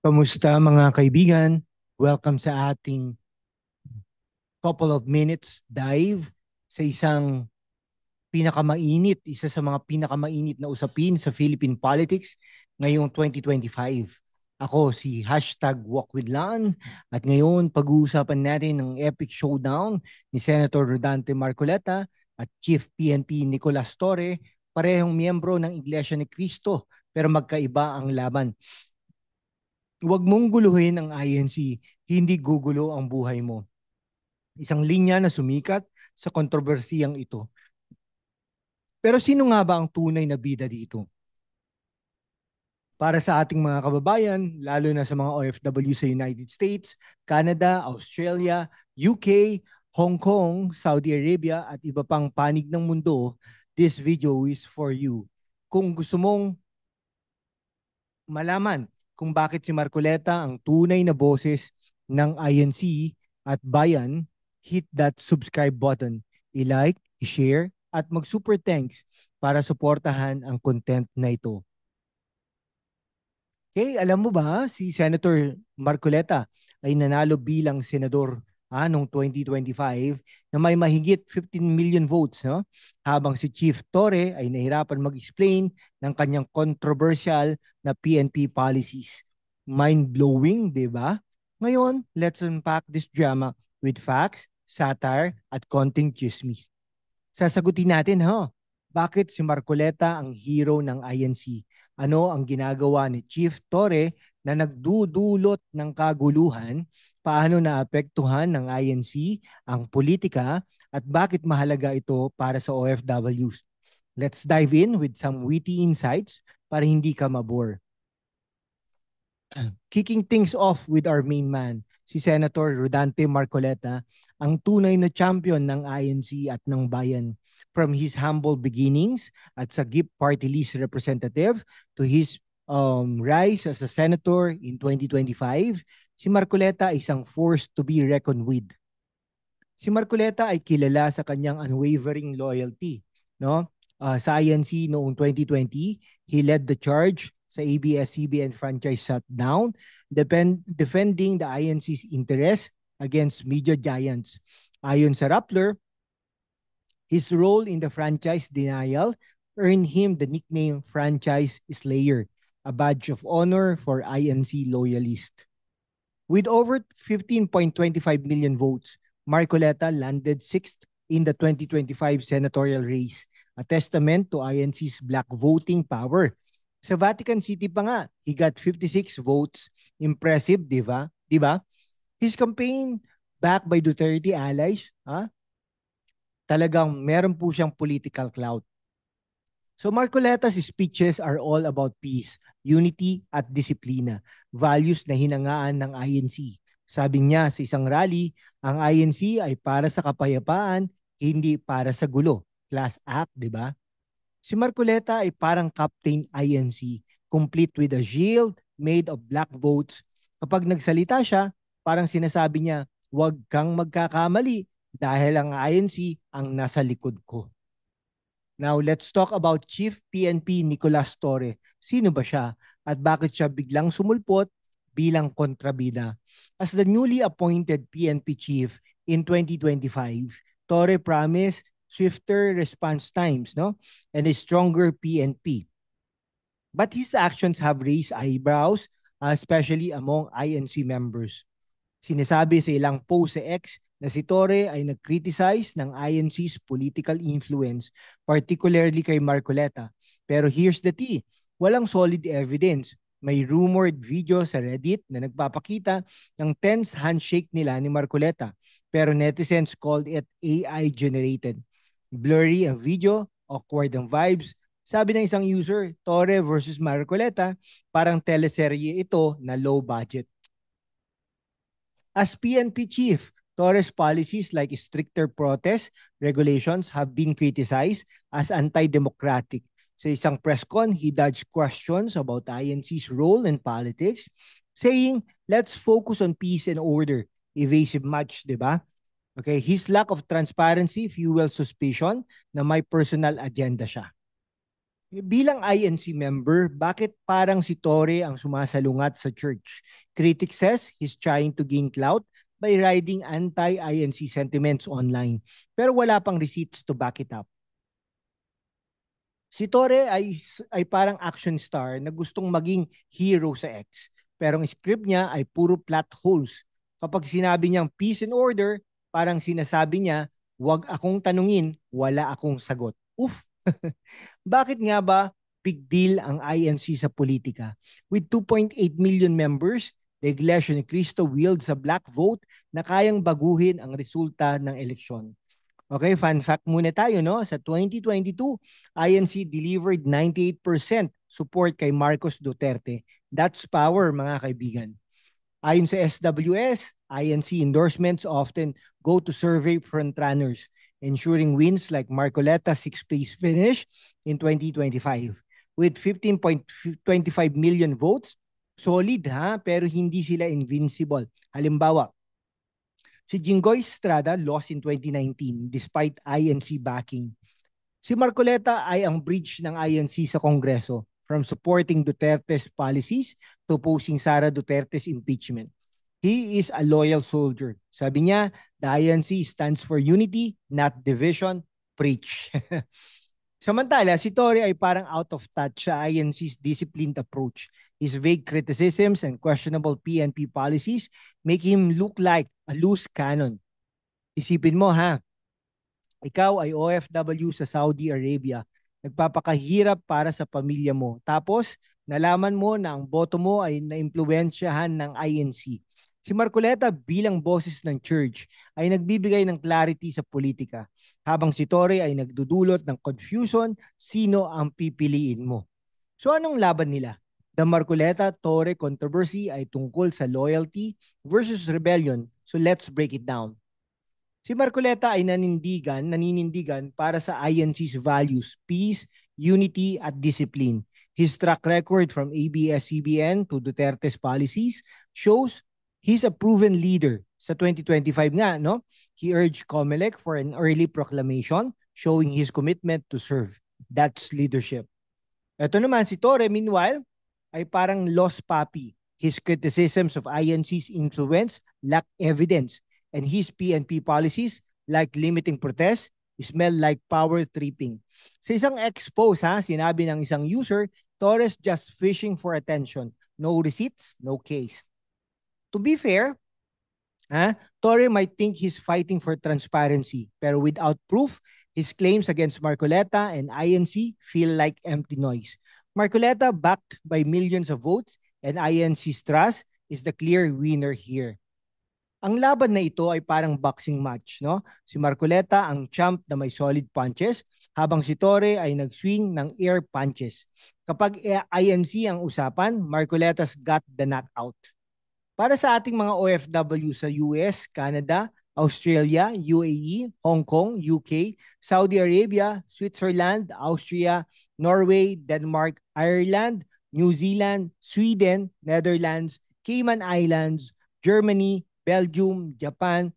Kamusta mga kaibigan? Welcome sa ating couple of minutes dive sa isa sa mga pinakamainit na usapin sa Philippine politics ngayong 2025. Ako si #WalkWithLan at ngayon pag-uusapan natin ang epic showdown ni Senator Rodante Marcoleta at Chief PNP Nicolas Torre, parehong miyembro ng Iglesia ni Cristo pero magkaiba ang laban. Huwag mong guluhin ang INC, hindi gugulo ang buhay mo. Isang linya na sumikat sa kontrobersiyang ito. Pero sino nga ba ang tunay na bida dito? Para sa ating mga kababayan, lalo na sa mga OFW sa United States, Canada, Australia, UK, Hong Kong, Saudi Arabia at iba pang panig ng mundo, this video is for you. Kung gusto mong malaman kung bakit si Marcoleta ang tunay na boses ng INC at bayan, hit that subscribe button, i-like, i-share, at mag-super thanks para suportahan ang content na ito. Okay, alam mo ba si Senator Marcoleta ay nanalo bilang senador noong 2025 na may mahigit 15 million votes, no? Habang si Chief Torre ay nahirapan mag-explain ng kanyang controversial na PNP policies. Mind-blowing, di ba? Ngayon, let's unpack this drama with facts, satire, at konting chismis. Sasagutin natin, bakit si Marcoleta ang hero ng INC? Ano ang ginagawa ni Chief Torre na nagdudulot ng kaguluhan? Paano naapektuhan ng INC ang politika at bakit mahalaga ito para sa OFWs? Let's dive in with some witty insights para hindi ka mabore. Kicking things off with our main man, si Senator Rodante Marcoleta, ang tunay na champion ng INC at ng bayan. From his humble beginnings at sa GIP party list representative to his rise as a senator in 2025, si Marcoleta ay isang force to be reckoned with. Si Marcoleta ay kilala sa kanyang unwavering loyalty. No? Sa INC noong 2020, he led the charge sa ABS-CBN franchise shutdown, defending the INC's interest against media giants. Ayon sa Rappler, his role in the franchise denial earned him the nickname Franchise Slayer, a badge of honor for INC loyalists. With over 15.25 million votes, Marcoleta landed 6th in the 2025 senatorial race, a testament to INC's black voting power. Sa Vatican City pa nga, he got 56 votes. Impressive, di ba? His campaign backed by Duterte allies, talagang meron po siyang political clout. So Marcoleta's speeches are all about peace, unity at disiplina, values na hinangaan ng INC. Sabi niya sa isang rally, ang INC ay para sa kapayapaan, hindi para sa gulo. Class act, di ba? Si Marcoleta ay parang Captain INC, complete with a shield made of black votes. Kapag nagsalita siya, parang sinasabi niya, huwag kang magkakamali dahil ang INC ang nasa likod ko. Now, let's talk about Chief PNP Nicolas Torre. Sino ba siya at bakit siya biglang sumulpot bilang kontrabida? As the newly appointed PNP chief in 2025, Torre promised swifter response times, and a stronger PNP. But his actions have raised eyebrows, especially among INC members. Sinasabi sa ilang post sa X na si Torre ay nag-criticize ng INC's political influence, particularly kay Marcoleta. Pero here's the tea, walang solid evidence. May rumored video sa Reddit na nagpapakita ng tense handshake nila ni Marcoleta, pero netizens called it AI-generated. Blurry ang video, awkward ang vibes. Sabi ng isang user, Torre versus Marcoleta, parang teleserye ito na low budget. As PNP chief, Torre's policies like stricter protest regulations have been criticized as anti-democratic. Sa isang press con, he dodged questions about INC's role in politics, saying, let's focus on peace and order. Evasive much, di ba? Okay, his lack of transparency fuels suspicion na may personal agenda siya. Bilang INC member, bakit parang si Torre ang sumasalungat sa church? Critics says he's trying to gain clout by riding anti-INC sentiments online. Pero wala pang receipts to back it up. Si Torre ay parang action star na gustong maging hero sa X. Pero ang script niya ay puro plot holes. Kapag sinabi niyang peace and order, parang sinasabi niya, wag akong tanungin, wala akong sagot. Oof! Bakit nga ba big deal ang INC sa politika? With 2.8 million members, the Iglesia ni Cristo wields a black vote na kayang baguhin ang resulta ng eleksyon. Okay, fun fact muna tayo, no? Sa 2022, INC delivered 98% support kay Marcos Duterte. That's power, mga kaibigan. Ayon sa SWS, INC endorsements often go to survey frontrunners, ensuring wins like Marcoleta's sixth place finish in 2025. With 15.25 million votes, solid ha, pero hindi sila invincible. Halimbawa, si Jinggoy Estrada lost in 2019 despite INC backing. Si Marcoleta ay ang bridge ng INC sa Kongreso from supporting Duterte's policies to opposing Sara Duterte's impeachment. He is a loyal soldier. Sabi niya, the INC stands for unity, not division. Preach. Samantala, si Torre ay parang out of touch sa INC's disciplined approach. His vague criticisms and questionable PNP policies make him look like a loose cannon. Isipin mo ha, ikaw ay OFW sa Saudi Arabia, nagpapakahirap para sa pamilya mo. Tapos, nalaman mo na ang boto mo ay naimpluwensyahan ng INC. Si Marcoleta bilang boses ng church ay nagbibigay ng clarity sa politika, habang si Torre ay nagdudulot ng confusion sino ang pipiliin mo. So anong laban nila? The Marcoleta-Torre controversy ay tungkol sa loyalty versus rebellion. So let's break it down. Si Marcoleta ay naninindigan para sa INC's values, peace, unity at discipline. His track record from ABS-CBN to Duterte's policies shows he's a proven leader. Sa 2025 nga, no? He urged COMELEC for an early proclamation showing his commitment to serve. That's leadership. Ito naman si Torre, meanwhile, ay parang lost puppy. His criticisms of INC's influence lack evidence, and his PNP policies, like limiting protests, smell like power tripping. Sa isang expose, sinabi ng isang user, Torres just fishing for attention. No receipts, no case. To be fair, Torre might think he's fighting for transparency, pero without proof, his claims against Marcoleta and INC feel like empty noise. Marcoleta, backed by millions of votes, and INC's trust is the clear winner here. Ang laban na ito ay parang boxing match, no? Si Marcoleta ang champ na may solid punches, habang si Torre ay nag-swing ng air punches. Kapag INC ang usapan, Marcoleta's got the knockout. Para sa ating mga OFW sa US, Canada, Australia, UAE, Hong Kong, UK, Saudi Arabia, Switzerland, Austria, Norway, Denmark, Ireland, New Zealand, Sweden, Netherlands, Cayman Islands, Germany, Belgium, Japan,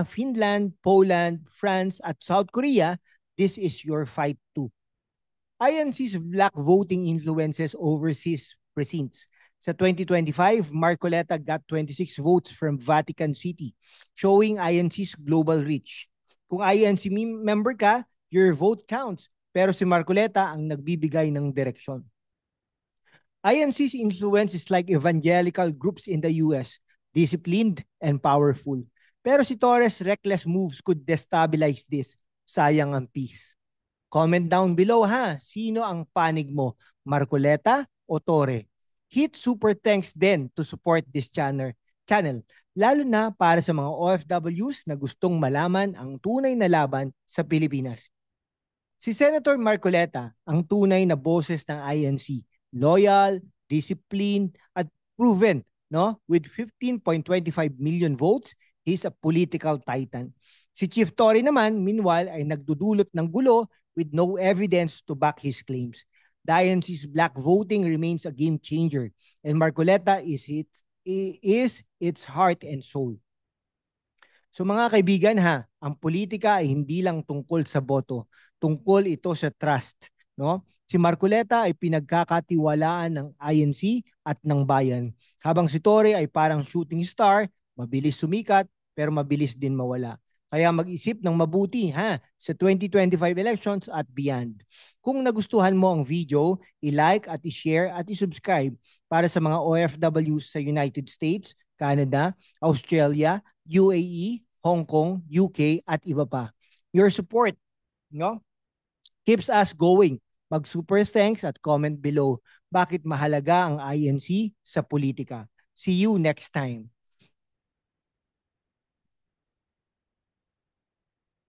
Finland, Poland, France, at South Korea, this is your fight too. INC's black voting influences overseas precincts. Sa 2025, Marcoleta got 26 votes from Vatican City, showing INC's global reach. Kung INC member ka, your vote counts, pero si Marcoleta ang nagbibigay ng direksyon. INC's influence is like evangelical groups in the US, disciplined and powerful. Pero si Torres' reckless moves could destabilize this. Sayang ang peace. Comment down below sino ang panig mo, Marcoleta o Torre? Hit super thanks din to support this channel, lalo na para sa mga OFWs na gustong malaman ang tunay na laban sa Pilipinas. Si Senator Marcoleta ang tunay na boses ng INC, loyal, disciplined at proven. No? With 15.25 million votes, he's a political titan. Si Chief Torre naman, meanwhile, ay nagdudulot ng gulo with no evidence to back his claims. The INC's black voting remains a game changer, and Marcoleta is its heart and soul. So mga kaibigan ang politika ay hindi lang tungkol sa boto, tungkol ito sa trust, no? Si Marcoleta ay pinagkakatiwalaan ng INC at ng bayan, habang si Torre ay parang shooting star, mabilis sumikat pero mabilis din mawala. Kaya mag-isip ng mabuti sa 2025 elections at beyond. Kung nagustuhan mo ang video, i-like at i-share at i-subscribe para sa mga OFWs sa United States, Canada, Australia, UAE, Hong Kong, UK at iba pa. Your support, no, keeps us going. Mag-super thanks at comment below bakit mahalaga ang INC sa politika. See you next time.